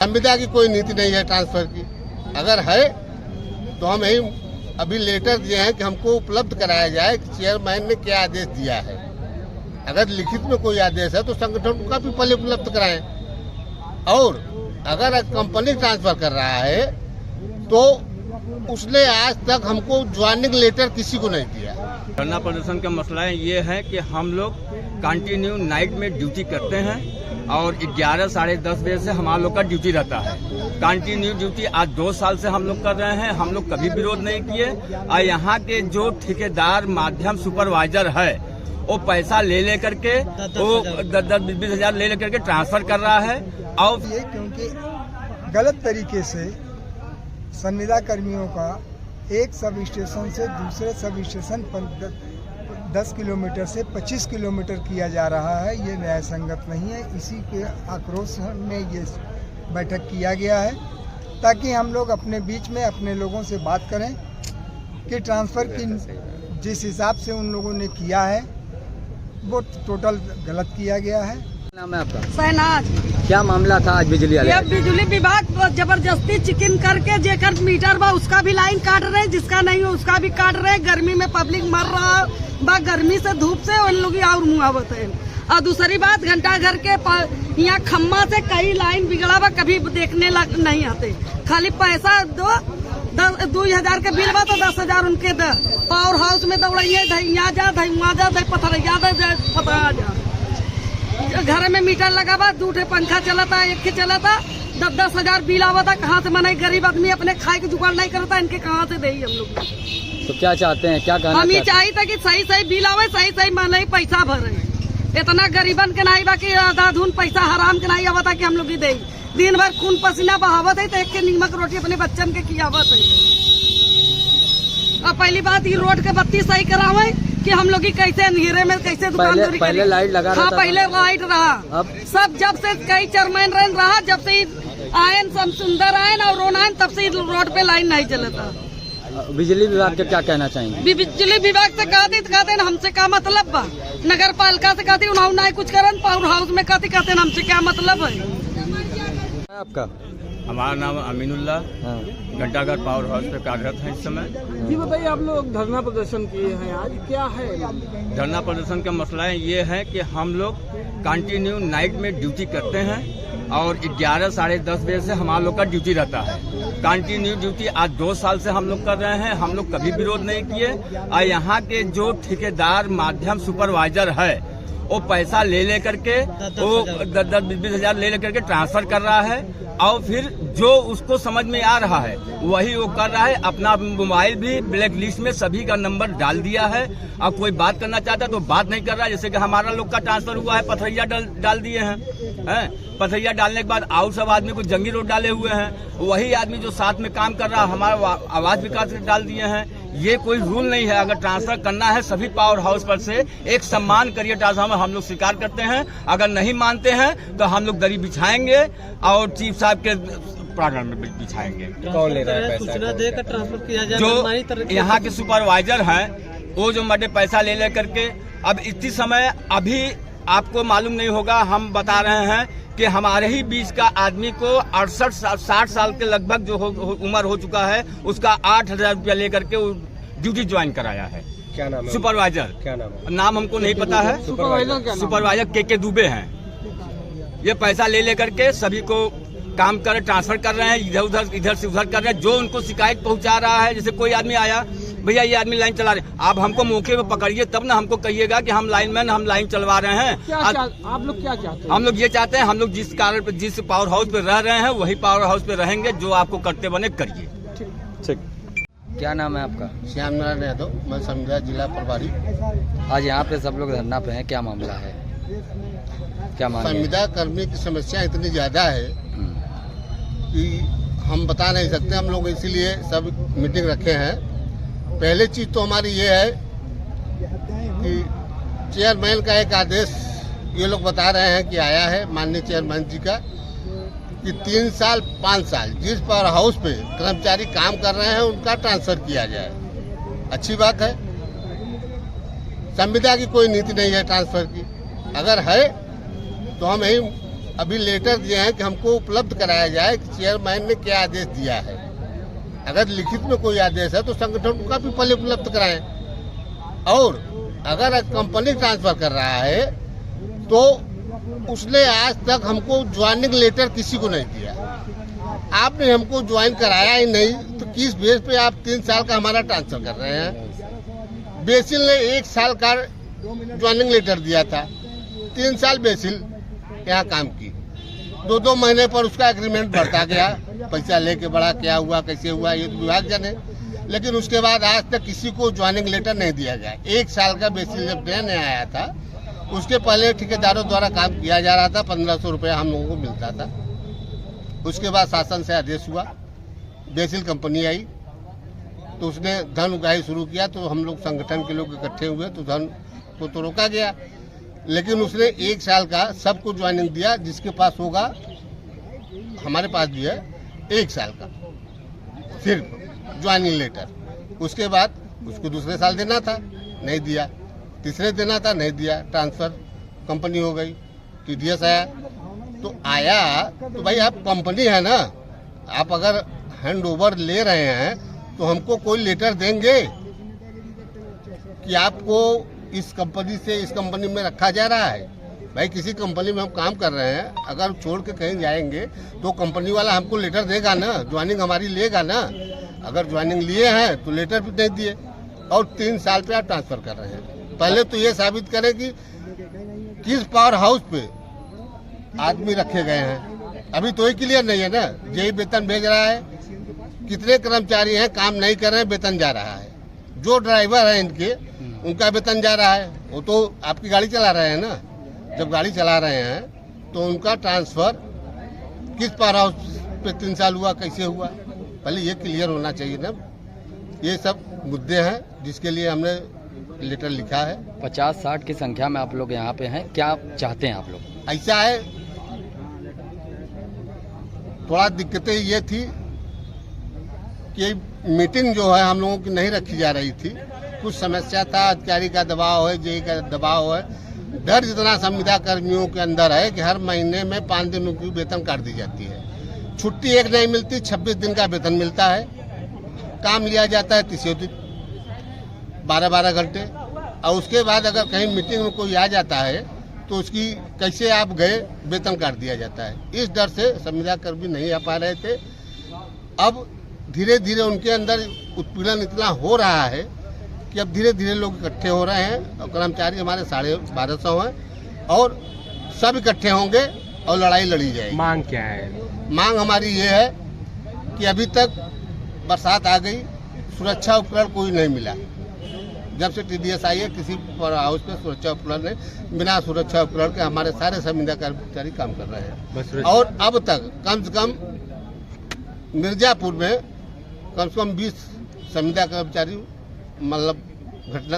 संविदा की कोई नीति नहीं है ट्रांसफर की। अगर है तो हम यही अभी लेटर दिए हैं कि हमको उपलब्ध कराया जाए कि चेयरमैन ने क्या आदेश दिया है। अगर लिखित में कोई आदेश है तो संगठन का भी पहले उपलब्ध कराएं। और अगर कंपनी ट्रांसफर कर रहा है तो उसने आज तक हमको ज्वाइनिंग लेटर किसी को नहीं दिया। धरना प्रदर्शन का मसला ये है कि हम लोग कंटिन्यू नाइट में ड्यूटी करते हैं और 11 साढ़े 10 बजे से हमारा लोग का ड्यूटी रहता है। कंटिन्यू ड्यूटी आज 2 साल से हम लोग कर रहे हैं। हम लोग कभी विरोध नहीं किए। और यहाँ के जो ठेकेदार माध्यम सुपरवाइजर है वो पैसा ले करके वो 10-20 हजार ले करके ट्रांसफर कर रहा है। और ये क्योंकि गलत तरीके से संविदा कर्मियों का एक सब स्टेशन से दूसरे सब स्टेशन पर 10 किलोमीटर से 25 किलोमीटर किया जा रहा है। ये न्याय संगत नहीं है। इसी के आक्रोश में ये बैठक किया गया है ताकि हम लोग अपने बीच में अपने लोगों से बात करें कि ट्रांसफ़र की जिस हिसाब से उन लोगों ने किया है वो टोटल गलत किया गया है। नाम है आपका? शहनाज। क्या मामला था आज बिजली वाले? बिजली विभाग जबरदस्ती चिकिन करके जेकर मीटर बा उसका भी लाइन काट रहे, जिसका नहीं हो उसका भी काट रहे। गर्मी में पब्लिक मर रहा बा, गर्मी से धूप से उन लोग और मुआवत है। और दूसरी बात घंटा घर के यहाँ खम्मा से कई लाइन बिगड़ा बा, कभी देखने नहीं आते। खाली पैसा दो 2,000 के बिल बा तो 10,000 उनके दे। पावर हाउस में दौड़िए, यहाँ जा वहाँ जा पथरिया पता जा। घर में मीटर लगा बा, 2 पंखा चला था, 1 चला था, 10-10 हजार बिल आवा था। कहाँ से मनाई? गरीब आदमी अपने खाए के जुगाड़ नहीं करता, इनके कहाँ से दे हम लोग। तो क्या चाहते हैं, क्या कहना? हम ये चाहिए था कि सही बिल आवे, सही मनाई पैसा भरे। इतना गरीबन के नहीं बाकी आधा-धुन पैसा हराम के नहीं आवता कि हम लोग दे। दिन भर खून पसीना बहावत है तो एक के नीमक रोटी अपने बच्चन के खियावत है। और पहली बात ये रोड के बत्ती सही करावे कि हम लोग कैसे अंधेरे में कैसे दुकानदारी करें। पहले लाइट लगा रहा था। पहले लाइट रहा। अब सब जब से कई चेयरमैन रहा, जब से आयन सब सुंदर आयन और रोन आयन, तब से रोड पे लाइन नहीं चलता। बिजली विभाग के क्या कहना चाहेंगे? बिजली विभाग से कहते हमसे क्या मतलब बा? नगर पालिका से कहते उन्होंने नहीं कुछ करन, पावर हाउस में कहते हमसे क्या मतलब है? आपका? हमारा नाम अमीनुल्लाह, घंटाघर पावर हाउस पे कार्यरत है इस समय। जी बताइए, आप लोग धरना प्रदर्शन किए हैं आज, क्या है? धरना प्रदर्शन का मसला ये है कि हम लोग कंटिन्यू नाइट में ड्यूटी करते हैं और 11 साढ़े 10 बजे से हमारा लोग का ड्यूटी रहता है। कंटिन्यू ड्यूटी आज 2 साल से हम लोग कर रहे हैं। हम लोग कभी विरोध नहीं किए। और यहाँ के जो ठेकेदार माध्यम सुपरवाइजर है वो पैसा ले करके वो 10-20 हजार ले करके ट्रांसफर कर रहा है। और फिर जो उसको समझ में आ रहा है वही वो कर रहा है। अपना मोबाइल भी ब्लैक लिस्ट में सभी का नंबर डाल दिया है। अब कोई बात करना चाहता है तो बात नहीं कर रहा है। जैसे कि हमारा लोग का ट्रांसफर हुआ है, पथरिया डाल दिए हैं। पथरिया डालने के बाद और सब आदमी को जंगी रोड डाले हुए हैं। वही आदमी जो साथ में काम कर रहा है हमारा आवास विकास डाल दिए हैं। ये कोई रूल नहीं है। अगर ट्रांसफर करना है सभी पावर हाउस पर से एक सम्मान करिए ट्रांसफर, हम लोग स्वीकार करते हैं। अगर नहीं मानते हैं तो हम लोग दरी बिछाएंगे और चीफ साहब के प्रांगण में बिछाएंगे। कौन ले रहा है पैसा? सूचना देकर ट्रांसफर किया जाए। जो यहाँ के सुपरवाइजर हैं वो जो मडे पैसा ले करके अब इतनी समय अभी आपको मालूम नहीं होगा, हम बता रहे हैं कि हमारे ही बीच का आदमी को 68-60 साल के लगभग जो उम्र हो चुका है उसका 8,000 रुपया लेकर के ड्यूटी ज्वाइन कराया है। क्या नाम है सुपरवाइजर? क्या नाम है? नाम हमको नहीं पता है। सुपरवाइजर के दुबे हैं। ये पैसा ले करके सभी को काम कर ट्रांसफर कर रहे हैं, इधर से उधर कर रहे हैं। जो उनको शिकायत पहुंचा रहा है, जैसे कोई आदमी आया, भैया ये आदमी लाइन चला रहे हैं, आप हमको मौके पे पकड़िए तब ना हमको कहिएगा कि हम लाइनमैन हम लाइन चलवा रहे हैं। आप लोग क्या चाहते हैं? हम लोग ये चाहते हैं, हम लोग जिस कारण पे जिस पावर हाउस पे रह रहे हैं वही पावर हाउस पे रहेंगे। जो आपको करते बने करिए। ठीक। क्या नाम है आपका? श्याम नारायण यादव, मैं संविदा जिला प्रभारी। आज यहाँ पे सब लोग धरना पे हैं, क्या मामला है? क्या मांग है? संविदा कर्मी की समस्या इतनी ज्यादा है कि हम बता नहीं सकते। हम लोग इसीलिए सब मीटिंग रखे हैं। पहले चीज तो हमारी ये है कि चेयरमैन का एक आदेश ये लोग बता रहे हैं कि आया है माननीय चेयरमैन जी का कि 3 साल 5 साल जिस पावर हाउस पे कर्मचारी काम कर रहे हैं उनका ट्रांसफर किया जाए। अच्छी बात है। संविदा की कोई नीति नहीं है ट्रांसफर की। अगर है तो हम यही अभी लेटर दिए हैं कि हमको उपलब्ध कराया जाए कि चेयरमैन ने क्या आदेश दिया है। अगर लिखित में कोई आदेश है तो संगठन को भी पहले उपलब्ध कराएं। और अगर कंपनी ट्रांसफर कर रहा है तो उसने आज तक हमको ज्वाइनिंग लेटर किसी को नहीं दिया। आपने हमको ज्वाइन कराया ही नहीं तो किस बेस पे आप 3 साल का हमारा ट्रांसफर कर रहे हैं। बेसिल ने 1 साल का ज्वाइनिंग लेटर दिया था, 3 साल बेसिल यहाँ काम की, 2-2 महीने पर उसका एग्रीमेंट बढ़ता गया, पैसा लेके बढ़ा, क्या हुआ कैसे हुआ ये तो विभाग जाने। लेकिन उसके बाद आज तक किसी को ज्वाइनिंग लेटर नहीं दिया गया। 1 साल का बेसिल जब नया आया था उसके पहले ठेकेदारों द्वारा काम किया जा रहा था, 1500 रुपया हम लोगों को मिलता था। उसके बाद शासन से आदेश हुआ, बेसिल कंपनी आई तो उसने धन उगाही शुरू किया, तो हम लोग संगठन के लोग इकट्ठे हुए तो धन को तो रोका गया। लेकिन उसने 1 साल का सबको ज्वाइनिंग दिया, जिसके पास होगा, हमारे पास भी है 1 साल का सिर्फ ज्वाइनिंग लेटर। उसके बाद उसको दूसरे साल देना था, नहीं दिया, तीसरे देना था, नहीं दिया, ट्रांसफर कंपनी हो गई, TDS आया। तो आया तो भाई आप कंपनी है ना, आप अगर हैंड ओवर ले रहे हैं तो हमको कोई लेटर देंगे कि आपको इस कंपनी से इस कंपनी में रखा जा रहा है। भाई किसी कंपनी में हम काम कर रहे हैं, अगर छोड़ के कहीं जाएंगे तो कंपनी वाला हमको लेटर देगा ना, ज्वाइनिंग हमारी लेगा ना। अगर ज्वाइनिंग लिए हैं तो लेटर भी नहीं दिए और 3 साल पे आप ट्रांसफर कर रहे हैं। पहले तो ये साबित करें कि किस पावर हाउस पे आदमी रखे गए हैं। अभी तो ही क्लियर नहीं है ना, जेई वेतन भेज रहा है, कितने कर्मचारी हैं काम नहीं कर रहे हैं, वेतन जा रहा है। जो ड्राइवर है इनके उनका वेतन जा रहा है, वो तो आपकी गाड़ी चला रहे हैं ना। जब गाड़ी चला रहे हैं तो उनका ट्रांसफर किस पावर हाउस पे 3 साल हुआ, कैसे हुआ, पहले ये क्लियर होना चाहिए ना। ये सब मुद्दे हैं जिसके लिए हमने लेटर लिखा है। 50-60 की संख्या में आप लोग यहाँ पे हैं, क्या चाहते हैं आप लोग? ऐसा है, थोड़ा दिक्कतें ये थी कि मीटिंग जो है हम लोगों की नहीं रखी जा रही थी। कुछ समस्या था, अधिकारी का दबाव है, जेई का दबाव है। डर जितना संविदा कर्मियों के अंदर है कि हर महीने में 5 दिनों की वेतन काट दी जाती है, छुट्टी एक नहीं मिलती, 26 दिन का वेतन मिलता है, काम लिया जाता है 30 दिन 12-12 घंटे। और उसके बाद अगर कहीं मीटिंग में कोई आ जाता है तो उसकी कैसे आप गए वेतन काट दिया जाता है। इस डर से संविदा कर्मी नहीं आ पा रहे थे। अब धीरे धीरे उनके अंदर उत्पीड़न इतना हो रहा है कि अब धीरे धीरे लोग इकट्ठे हो रहे हैं और कर्मचारी हमारे 1250 हैं और सब इकट्ठे होंगे और लड़ाई लड़ी जाएगी। मांग क्या है? मांग हमारी ये है कि अभी तक बरसात आ गई, सुरक्षा उपकरण कोई नहीं मिला। जब से TDS आई है किसी पावर हाउस पे सुरक्षा उपकरण नहीं, बिना सुरक्षा उपकरण के हमारे सारे संविदा कर्मचारी काम कर रहे हैं। और अब तक कम से कम मिर्जापुर में कम से कम 20 संविदा कर्मचारी मतलब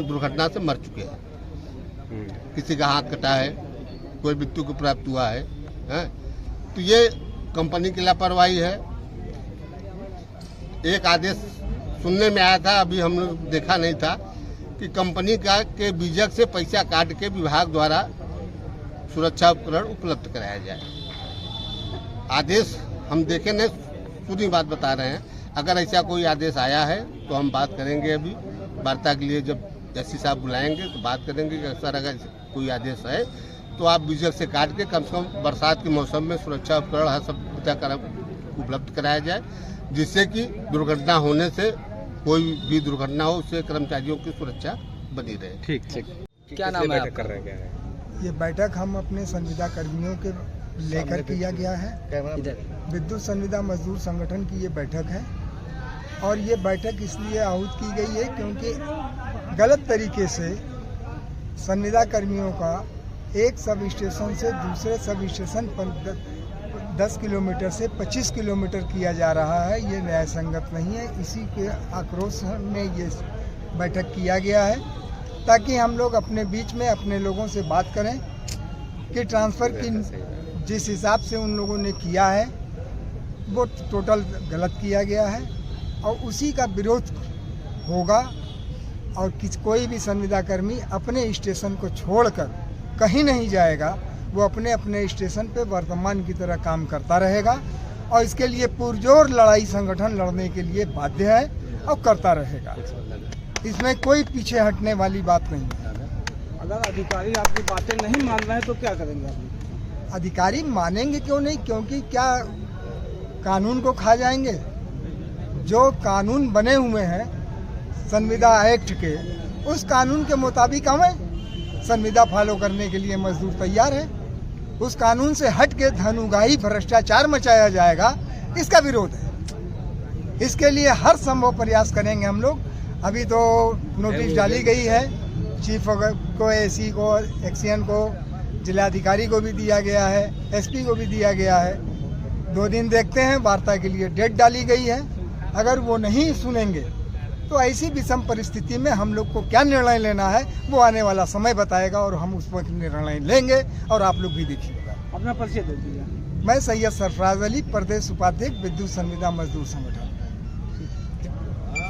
दुर्घटना से मर चुके हैं। किसी का हाथ कटा है, कोई मृत्यु को प्राप्त हुआ है, तो ये कंपनी की लापरवाही है। एक आदेश सुनने में आया था, अभी हमने देखा नहीं था, कि कंपनी का के बीजक से पैसा काट के विभाग द्वारा सुरक्षा उपकरण उपलब्ध कराया जाए। आदेश हम देखे नहीं, सुनी बात बता रहे हैं। अगर ऐसा कोई आदेश आया है तो हम बात करेंगे। अभी वार्ता के लिए जब एससी साहब बुलाएंगे तो बात करेंगे कि अक्सर अगर कोई आदेश है तो आप बीजक से काट के कम से कम बरसात के मौसम में सुरक्षा उपकरण हर सब उपलब्ध कराया जाए, जिससे कि दुर्घटना होने से कोई भी दुर्घटना हो उससे कर्मचारियों की सुरक्षा बनी रहे। ठीक। क्या नाम है आपका? कर रहे हैं, क्या है? ये बैठक हम अपने संविदा कर्मियों के लेकर किया गया है। विद्युत संविदा मजदूर संगठन की ये बैठक है और ये बैठक इसलिए आहूत की गई है क्योंकि गलत तरीके से संविदा कर्मियों का एक सब स्टेशन से दूसरे सब स्टेशन पर 10 किलोमीटर से 25 किलोमीटर किया जा रहा है। ये न्याय संगत नहीं है। इसी के आक्रोश में ये बैठक किया गया है ताकि हम लोग अपने बीच में अपने लोगों से बात करें कि ट्रांसफ़र की जिस हिसाब से उन लोगों ने किया है वो टोटल गलत किया गया है और उसी का विरोध होगा और कोई भी संविदा कर्मी अपने स्टेशन को छोड़कर कहीं नहीं जाएगा। वो अपने अपने स्टेशन पे वर्तमान की तरह काम करता रहेगा और इसके लिए पुरजोर लड़ाई संगठन लड़ने के लिए बाध्य है और करता रहेगा। इसमें कोई पीछे हटने वाली बात नहीं है। अगर अधिकारी आपकी बातें नहीं मान रहे हैं तो क्या करेंगे आप? अधिकारी मानेंगे क्यों नहीं, क्योंकि क्या कानून को खा जाएंगे? जो कानून बने हुए हैं संविदा एक्ट के, उस कानून के मुताबिक हमें संविदा फॉलो करने के लिए मजदूर तैयार है। उस कानून से हट के धनुगाही भ्रष्टाचार मचाया जाएगा, इसका विरोध है। इसके लिए हर संभव प्रयास करेंगे हम लोग। अभी तो नोटिस डाली गई है, चीफ को, एसी को, एक्सीएन को, जिलाधिकारी को भी दिया गया है, एसपी को भी दिया गया है। 2 दिन देखते हैं, वार्ता के लिए डेट डाली गई है। अगर वो नहीं सुनेंगे तो ऐसी विषम परिस्थिति में हम लोग को क्या निर्णय लेना है वो आने वाला समय बताएगा और हम उस पर निर्णय लेंगे और आप लोग भी देखिएगा। अपना परिचय दे दीजिए। मैं सैयद सरफराज अली, प्रदेश उपाध्यक्ष विद्युत संविदा मजदूर संगठन।